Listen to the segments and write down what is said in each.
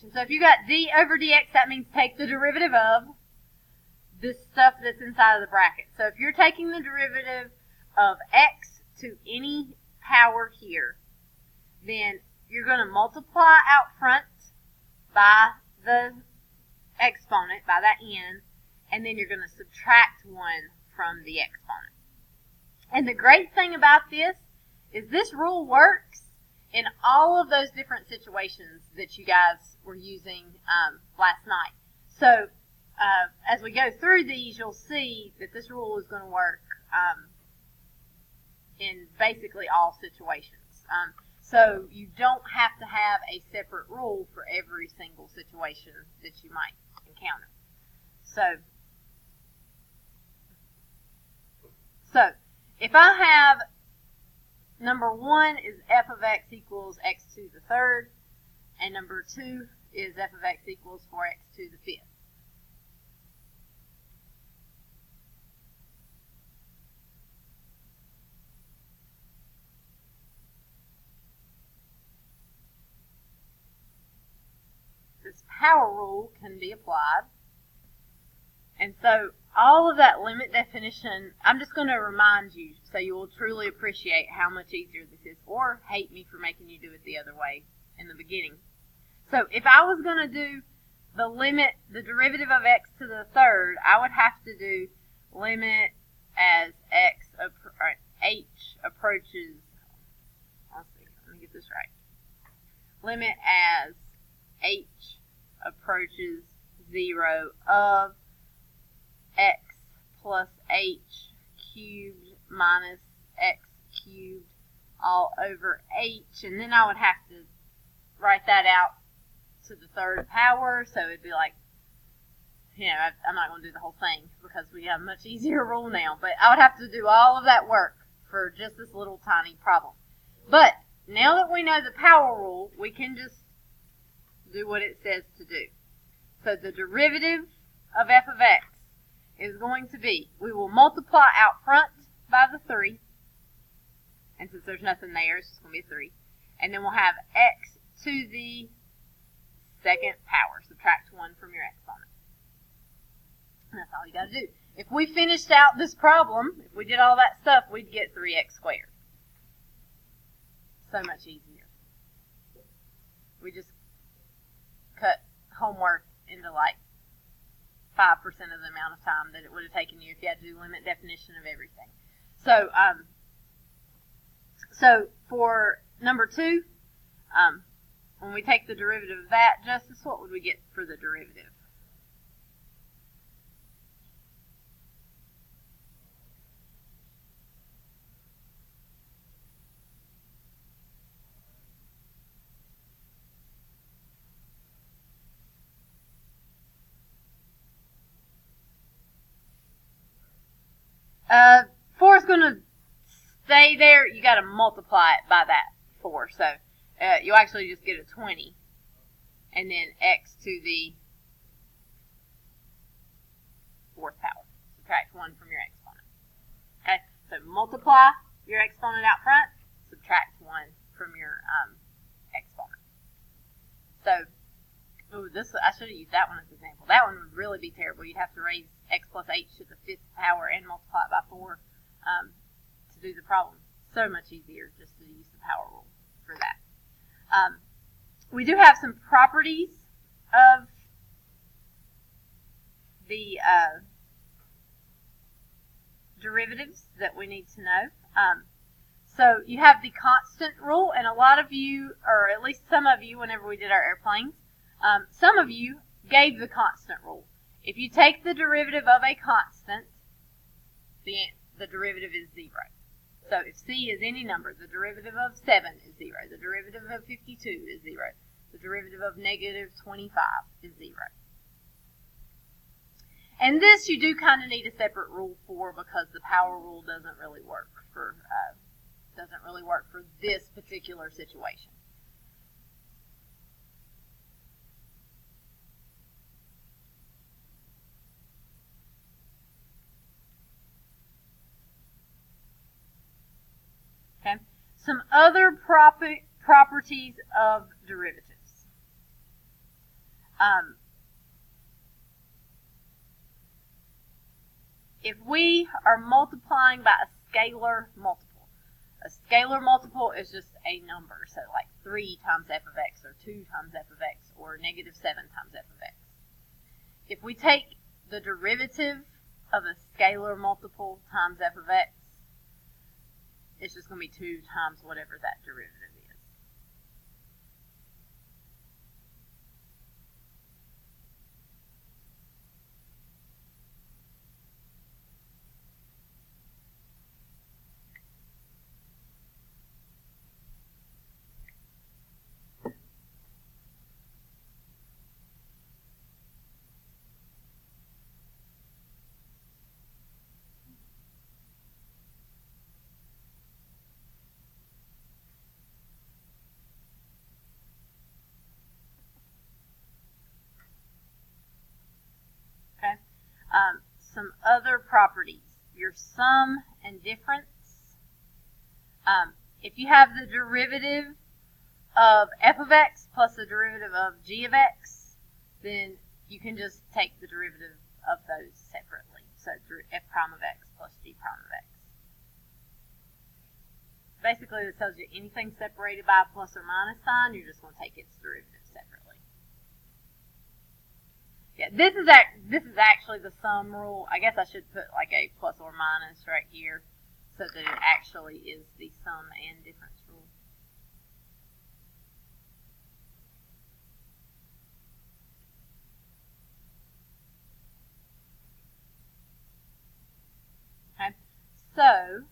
And so if you got d over dx, that means take the derivative of this stuff that's inside of the bracket. So if you're taking the derivative of x to any power here, then you're going to multiply out front by the exponent, by that n, and then you're going to subtract 1 from the exponent. And the great thing about this is this rule works in all of those different situations that you guys were using last night. So as we go through these, you'll see that this rule is going to work in basically all situations. So you don't have to have a separate rule for every single situation that you might encounter. So if I have number 1 is f of x equals x to the third, and number 2 is f of x equals 4x to the fifth. This power rule can be applied. And so all of that limit definition, I'm just going to remind you so you will truly appreciate how much easier this is, or hate me for making you do it the other way in the beginning. So if I was going to do the limit, the derivative of x to the third, I would have to do limit as h approaches, let's see, let me get this right. Limit as h approaches 0 of x plus h cubed minus x cubed all over h, and then I would have to write that out to the third power, so it'd be like, I'm not going to do the whole thing because we have a much easier rule now, but I would have to do all of that work for just this little tiny problem. But now that we know the power rule, we can just do what it says to do. So the derivative of f of x is going to be, we will multiply out front by the 3, and since there's nothing there, it's just going to be a 3, and then we'll have x to the second power. Subtract 1 from your exponent. And that's all you got to do. If we finished out this problem, if we did all that stuff, we'd get 3x squared. So much easier. We just cut homework into like 5% of the amount of time that it would have taken you if you had to do limit definition of everything. So, so for number 2, when we take the derivative of that, Justice, what would we get for the derivative? Four is going to stay there. You got to multiply it by that 4. So you'll actually just get a 20, and then x to the fourth power. Subtract 1 from your exponent. Okay, so multiply your exponent out front. Subtract 1 from your exponent. So I should have used that one as an example. That one would really be terrible. You'd have to raise x plus h to the fifth power and multiply it by 4 to do the problem. So much easier just to use the power rule for that. We do have some properties of the derivatives that we need to know. So you have the constant rule, and a lot of you, or at least some of you, whenever we did our airplanes, some of you gave the constant rule. If you take the derivative of a constant, the derivative is 0. So if c is any number, the derivative of 7 is 0. The derivative of 52 is 0. The derivative of negative 25 is 0. And this you do kind of need a separate rule for, because the power rule doesn't really work for this particular situation. Okay. Some other properties of derivatives. If we are multiplying by a scalar multiple is just a number. So like 3 times f of x, or 2 times f of x, or negative 7 times f of x. If we take the derivative of a scalar multiple times f of x, it's just going to be 2 times whatever that derivative is. Some other properties. Your sum and difference. If you have the derivative of f of x plus the derivative of g of x, then you can just take the derivative of those separately. So f prime of x plus g prime of x. Basically, it tells you anything separated by a plus or minus sign, you're just going to take its derivative separately. Yeah, this is actually the sum rule. I guess I should put like a plus or minus right here so that it actually is the sum and difference rule. Okay, so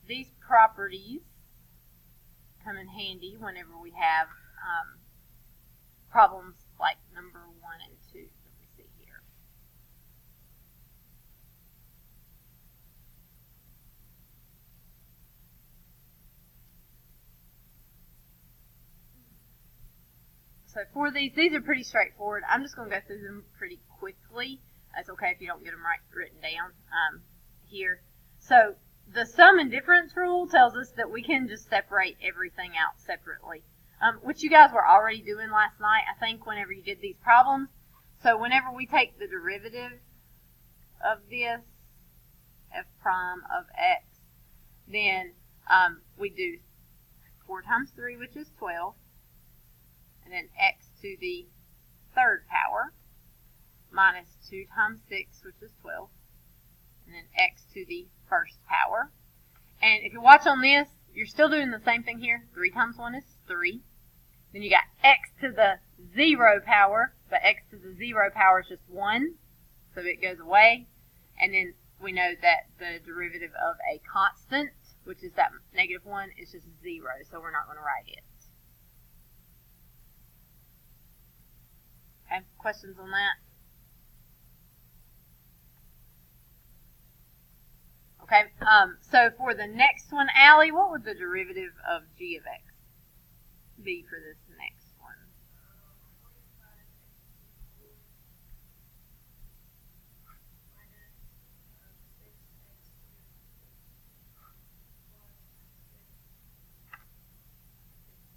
these properties come in handy whenever we have problems like number 1 and 2 that we see here. So for these are pretty straightforward. I'm just going to go through them pretty quickly. It's okay if you don't get them written down here. So the sum and difference rule tells us that we can just separate everything out separately. Which you guys were already doing last night, I think, whenever you did these problems. So whenever we take the derivative of this, f prime of x, then we do 4 times 3, which is 12, and then x to the third power, minus 2 times 6, which is 12, and then x to the first power. And if you watch on this, you're still doing the same thing here. 3 times 1 is 3. Then you got x to the 0 power, but x to the 0 power is just 1, so it goes away. And then we know that the derivative of a constant, which is that negative 1, is just 0, so we're not going to write it. Okay, questions on that? Okay, so for the next one, Allie, what would the derivative of g of x be for this next one?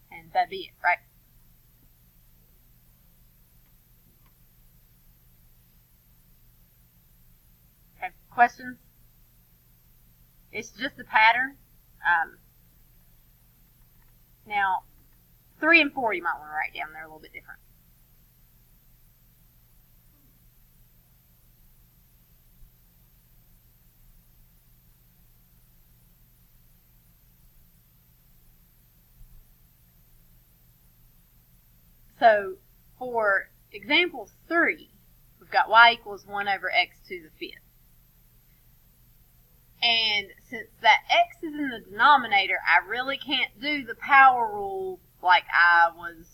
And that'd be it, right? Okay, questions? It's just a pattern. Now, 3 and 4 you might want to write down. They're a little bit different. So, for example 3, we've got y equals 1 over x to the 5th. And since that x is in the denominator, I really can't do the power rule like I was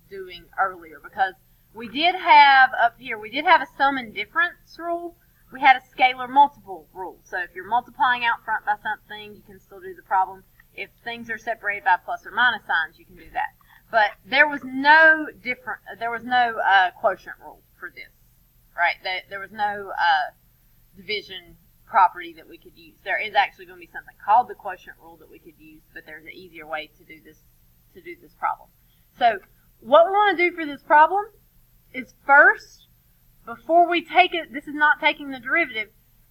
doing earlier, because we did have up here, we did have a sum and difference rule. We had a scalar multiple rule. So if you're multiplying out front by something, you can still do the problem. If things are separated by plus or minus signs, you can do that. But there was no quotient rule for this, right? There was no division property that we could use. There is actually going to be something called the quotient rule that we could use, but there's an easier way to do this problem. So what we want to do for this problem is first, before we take it, this is not taking the derivative,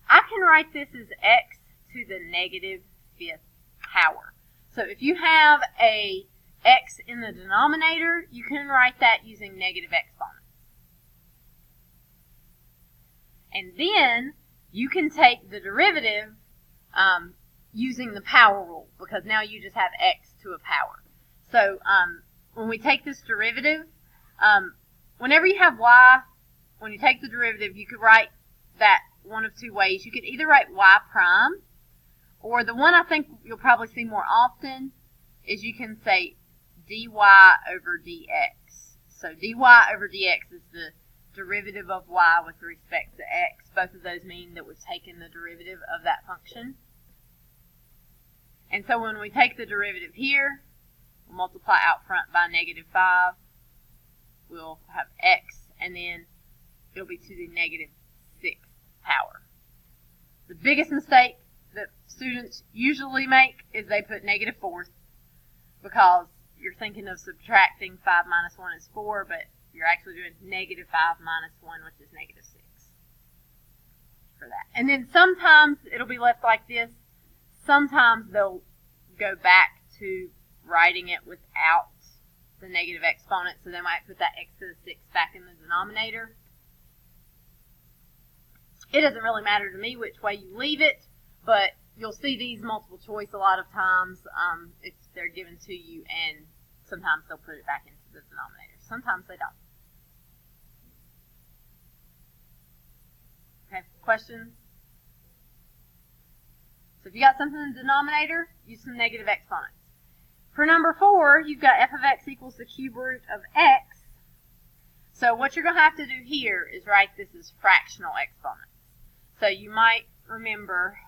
I can write this as x to the negative fifth power. So if you have a x in the denominator, you can write that using negative exponents. And then you can take the derivative using the power rule, because now you just have x to a power. So when we take this derivative, whenever you have y, when you take the derivative, you could write that one of two ways. You could either write y prime, or the one I think you'll probably see more often is you can say dy over dx. So dy over dx is the derivative of y with respect to x. Both of those mean that we've taken the derivative of that function. And so when we take the derivative here, we'll multiply out front by negative 5. We'll have x, and then it'll be to the negative 6th power. The biggest mistake that students usually make is they put negative 4th, because you're thinking of subtracting 5 minus 1 is 4, but you're actually doing negative 5 minus 1, which is negative 6 for that. And then sometimes it'll be left like this. Sometimes they'll go back to writing it without the negative exponent, so they might put that x to the 6th back in the denominator. It doesn't really matter to me which way you leave it, but you'll see these multiple choice a lot of times if they're given to you, and sometimes they'll put it back into the denominator. Sometimes they don't. Okay, questions? So if you got something in the denominator, use some negative exponents. For number 4, you've got f of x equals the cube root of x. So what you're going to have to do here is write this as fractional exponents. So you might remember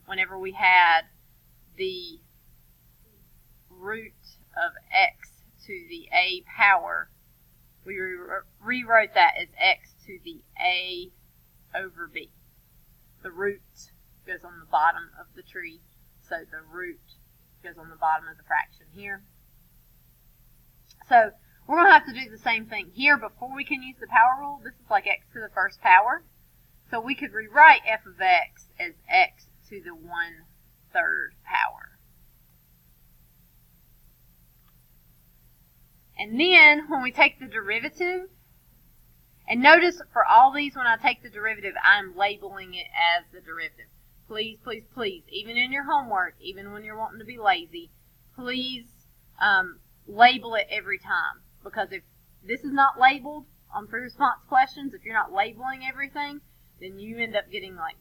whenever we had the root of x to the a power, we rewrote that as x to the a over b. The root goes on the bottom of the tree, so the root goes on the bottom of the fraction here. So we're going to have to do the same thing here before we can use the power rule. This is like x to the first power. So we could rewrite f of x as x to the 1/3 power. And then when we take the derivative, and notice for all these when I take the derivative, I'm labeling it as the derivative. Please, please, please, even in your homework, even when you're wanting to be lazy, please label it every time. Because if this is not labeled on pre-response questions, if you're not labeling everything, then you end up getting like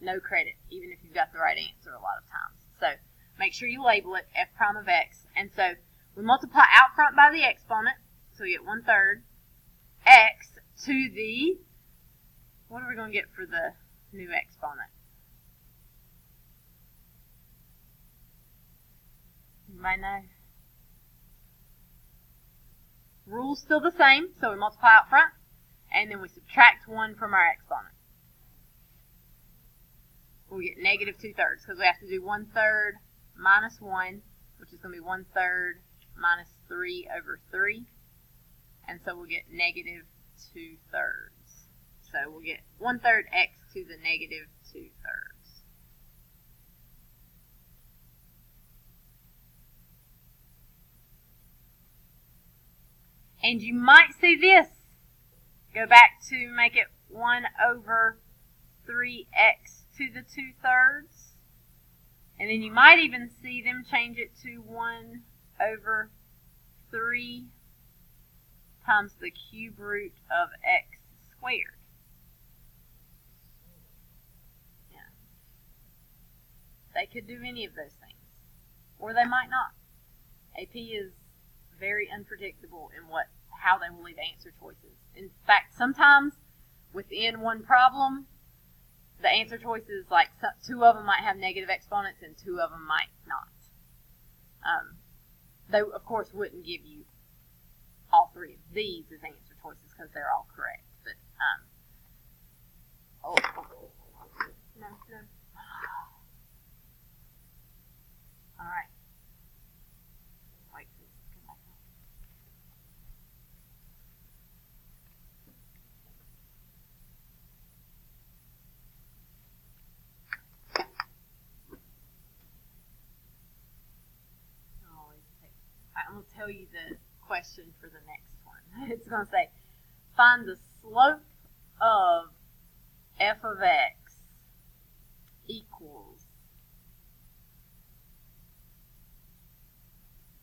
no credit, even if you've got the right answer a lot of times. So make sure you label it f prime of x. And so we multiply out front by the exponent, so we get 1/3 x to the, what are we going to get for the new exponent? Anybody know? Rule's still the same, so we multiply out front, and then we subtract 1 from our exponent. We get negative 2/3, because we have to do 1/3 minus 1, which is going to be 1/3 minus 3 over 3. And so we'll get negative 2/3. So we'll get 1/3 x to the negative 2/3. And you might see this go back to make it 1/3x to the 2/3. And then you might even see them change it to 1/3 times the cube root of x squared. Yeah. They could do any of those things. Or they might not. AP is very unpredictable in how they will leave answer choices. In fact, sometimes within one problem, the answer choices, like 2 of them might have negative exponents and 2 of them might not. They, of course, wouldn't give you all 3 of these as answer choices because they're all correct. But, no. All right. Wait, come back tell you the question for the next one. It's going to say, find the slope of f of x equals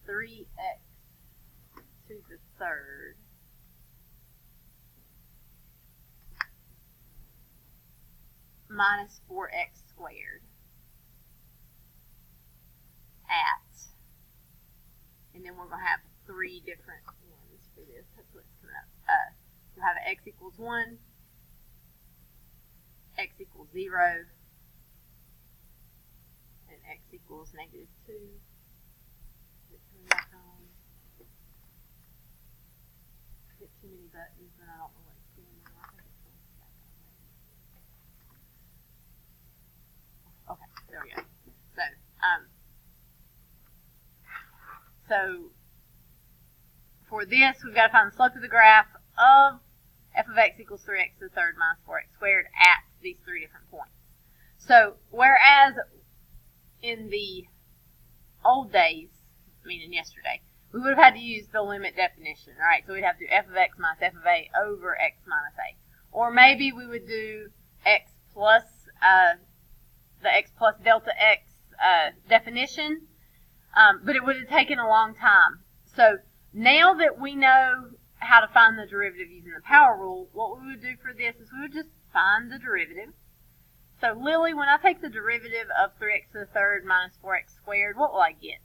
3x to the third minus 4x squared at, and then we're going to have three different ones for this. That's what's coming up. We'll have x equals 1, x equals 0, and x equals negative 2. Is it coming back on? Hit too many buttons and I don't know what it's doing now. I think it's going back on maybe. Okay, there we go. So for this, we've got to find the slope of the graph of f of x equals 3x to the third minus 4x squared at these three different points. So whereas in the old days, meaning yesterday, we would have had to use the limit definition, right? So we'd have to do f of x minus f of a over x minus a. Or maybe we would do x plus the x plus delta x definition, but it would have taken a long time. So now that we know how to find the derivative using the power rule, what we would do for this is we would just find the derivative. So Lily, when I take the derivative of 3x to the third minus 4x squared, what will I get?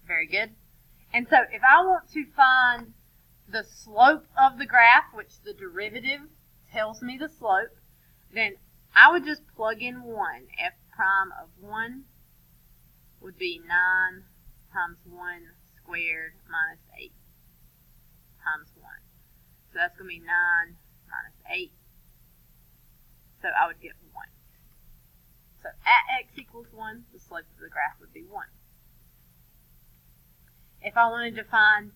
Very good. And so if I want to find the slope of the graph, which the derivative tells me the slope, then I would just plug in 1. F prime of 1 would be 9 times 1 squared minus 8 times 1. So that's going to be 9 minus 8. So I would get 1. So at x equals 1, the slope of the graph would be 1. If I wanted to find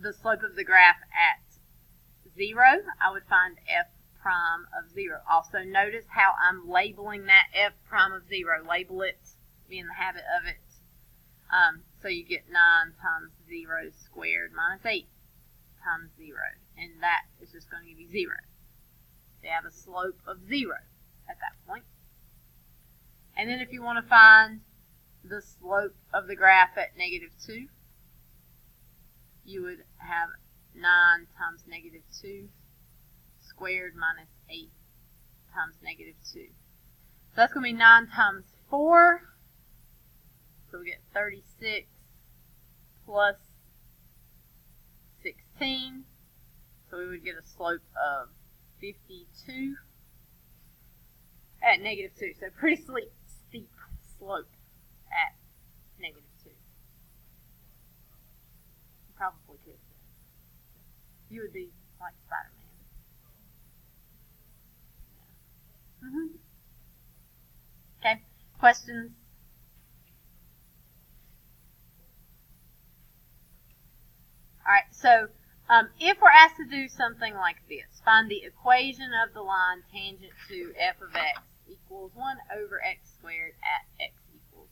the slope of the graph at 0, I would find f prime of 0. Also notice how I'm labeling that f prime of 0. Label it, be in the habit of it. So you get 9 times 0 squared minus 8 times 0. And that is just going to give you 0. So you have a slope of 0 at that point. And then if you want to find the slope of the graph at negative 2, you would have 9 times negative 2 squared minus 8 times negative 2. So that's going to be 9 times 4. So we get 36 plus 16. So we would get a slope of 52 at negative 2. So pretty steep slope at negative 2. You probably could. You would be like Spider-Man. Yeah. Okay, questions? Alright, so if we're asked to do something like this, find the equation of the line tangent to f of x equals 1 over x squared at x equals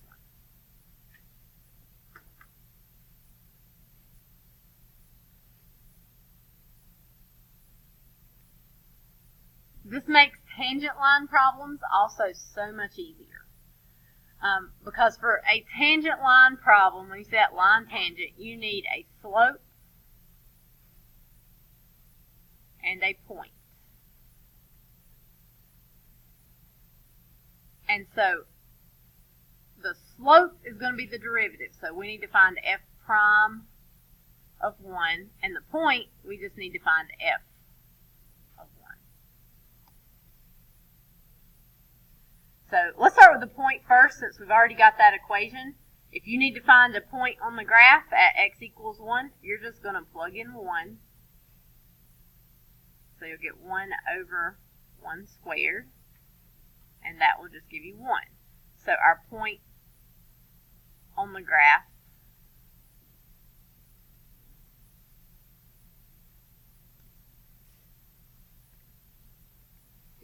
1. This makes tangent line problems also so much easier. Because for a tangent line problem, when you say that line tangent, you need a slope and a point. And so the slope is going to be the derivative. So we need to find f prime of 1. And the point, we just need to find f of 1. So let's start with the point first, since we've already got that equation. If you need to find a point on the graph at x equals 1, you're just going to plug in 1. So you'll get 1 over 1 squared, and that will just give you 1. So our point on the graph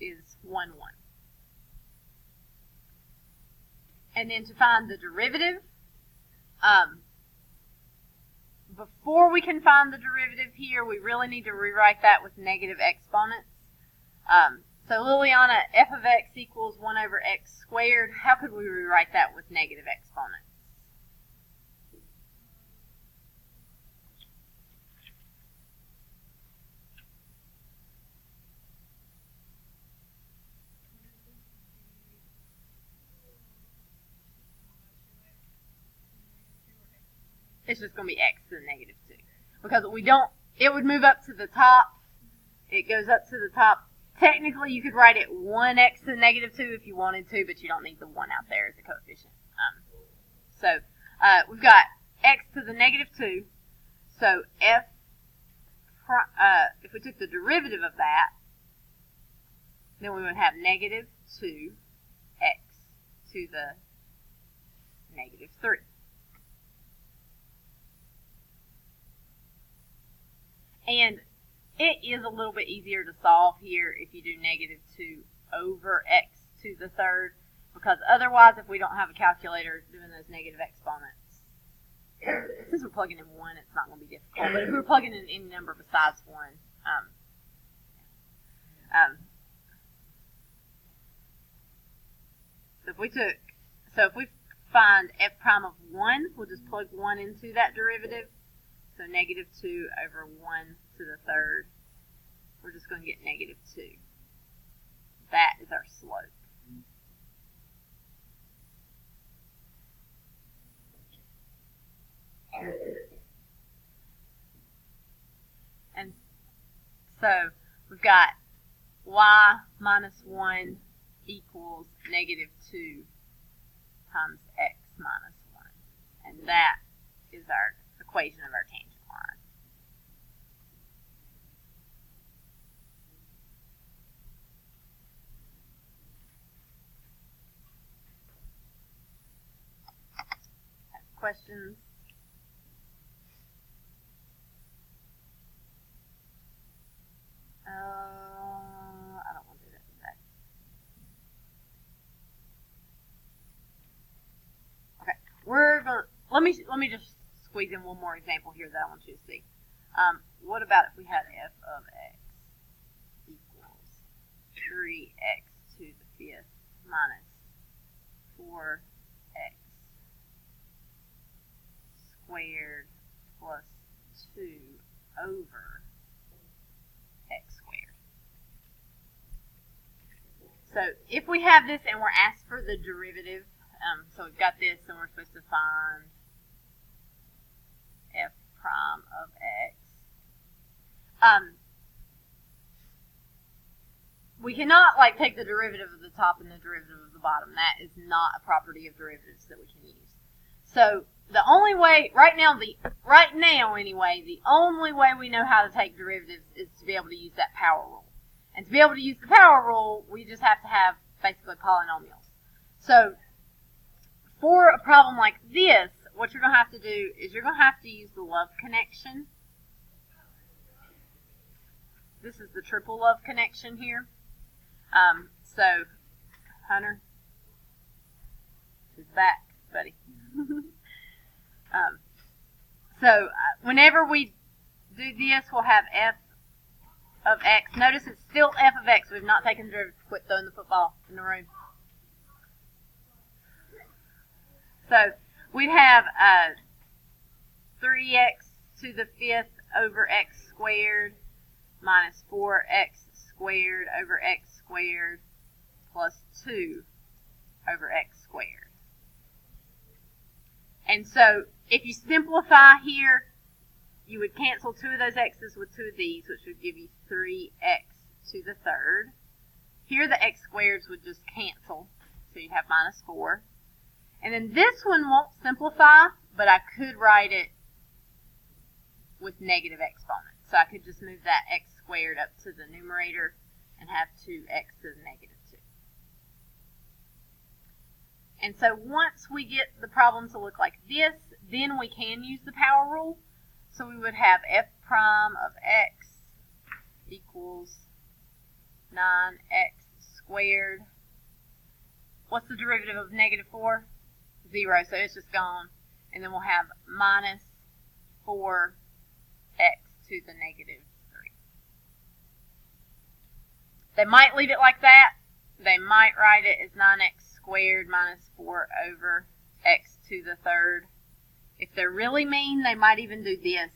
is 1, 1. And then to find the derivative, before we can find the derivative here, we really need to rewrite that with negative exponents. So Liliana, f of x equals 1 over x squared. How could we rewrite that with negative exponents? It's just going to be x to the negative 2. Because we don't, it would move up to the top. It goes up to the top. Technically, you could write it 1x to the negative 2 if you wanted to, but you don't need the 1 out there as a coefficient. We've got x to the negative 2. So if we took the derivative of that, then we would have negative 2x to the negative 3. And it is a little bit easier to solve here if you do negative 2 over x to the third, because otherwise, if we don't have a calculator doing those negative exponents, since we're plugging in 1, it's not going to be difficult. But if we're plugging in any number besides 1, so if we find f prime of 1, we'll just plug 1 into that derivative. So negative 2 over 1 to the third, we're just going to get negative 2. That is our slope. And so we've got y minus 1 equals negative 2 times x minus 1. And that is our equation of our tangent line. Questions? I don't want to do that today. Okay, we're going. Let me just squeeze in one more example here that I want you to see. What about if we had f of x equals 3x to the 5th minus 4x squared plus 2 over x squared. So if we have this and we're asked for the derivative, so we've got this and we're supposed to find f prime of x. We cannot take the derivative of the top and the derivative of the bottom. That is not a property of derivatives that we can use. So the only way, right now anyway, the only way we know how to take derivatives is to be able to use that power rule. And to be able to use the power rule, we just have to have basically polynomials. So for a problem like this, what you're going to have to do is you're going to have to use the love connection. This is the triple love connection here. So, Hunter, is back, buddy. Whenever we do this, we'll have f of x. Notice it's still f of x. We've not taken the derivative. Quit throwing the football in the room. So we'd have 3x to the 5th over x squared minus 4x squared over x squared plus 2 over x squared. And so if you simplify here, you would cancel 2 of those x's with 2 of these, which would give you 3x to the third. Here the x squareds would just cancel, so you'd have minus 4. And then this one won't simplify, but I could write it with negative exponents. So I could just move that x squared up to the numerator and have 2x to the negative 2. And so once we get the problem to look like this, then we can use the power rule. So we would have f prime of x equals 9x squared. What's the derivative of negative 4? 0, so it's just gone. And then we'll have minus 4x to the negative 3. They might leave it like that. They might write it as 9x squared minus 4 over x to the third. If they're really mean, they might even do this.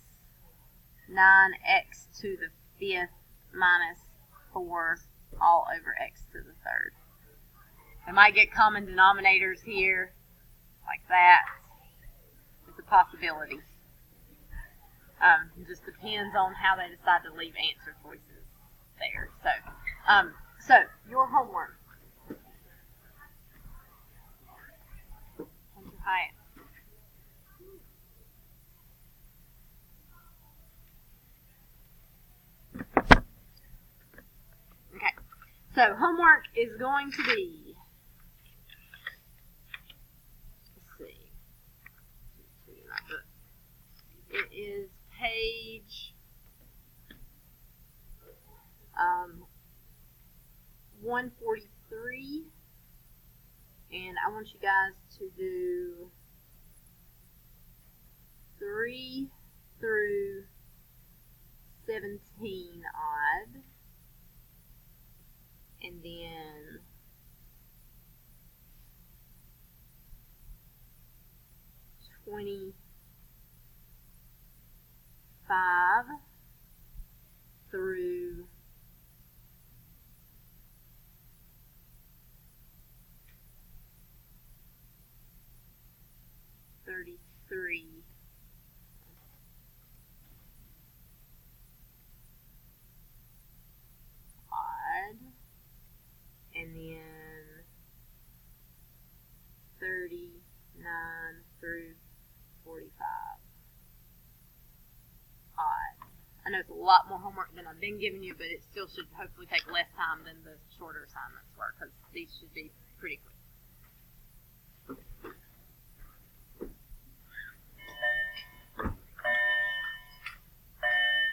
9x to the fifth minus 4 all over x to the third. They might get common denominators here, like that. It's a possibility. It just depends on how they decide to leave answer choices there. So your homework. Okay, so homework is going to be, let's see, it is page 143, and I want you guys to do 3 through 17 odd, and then 25 through 33 odd, and then 39 through 45 odd. I know it's a lot more homework than I've been giving you, but it still should hopefully take less time than the shorter assignments were, because these should be pretty quick.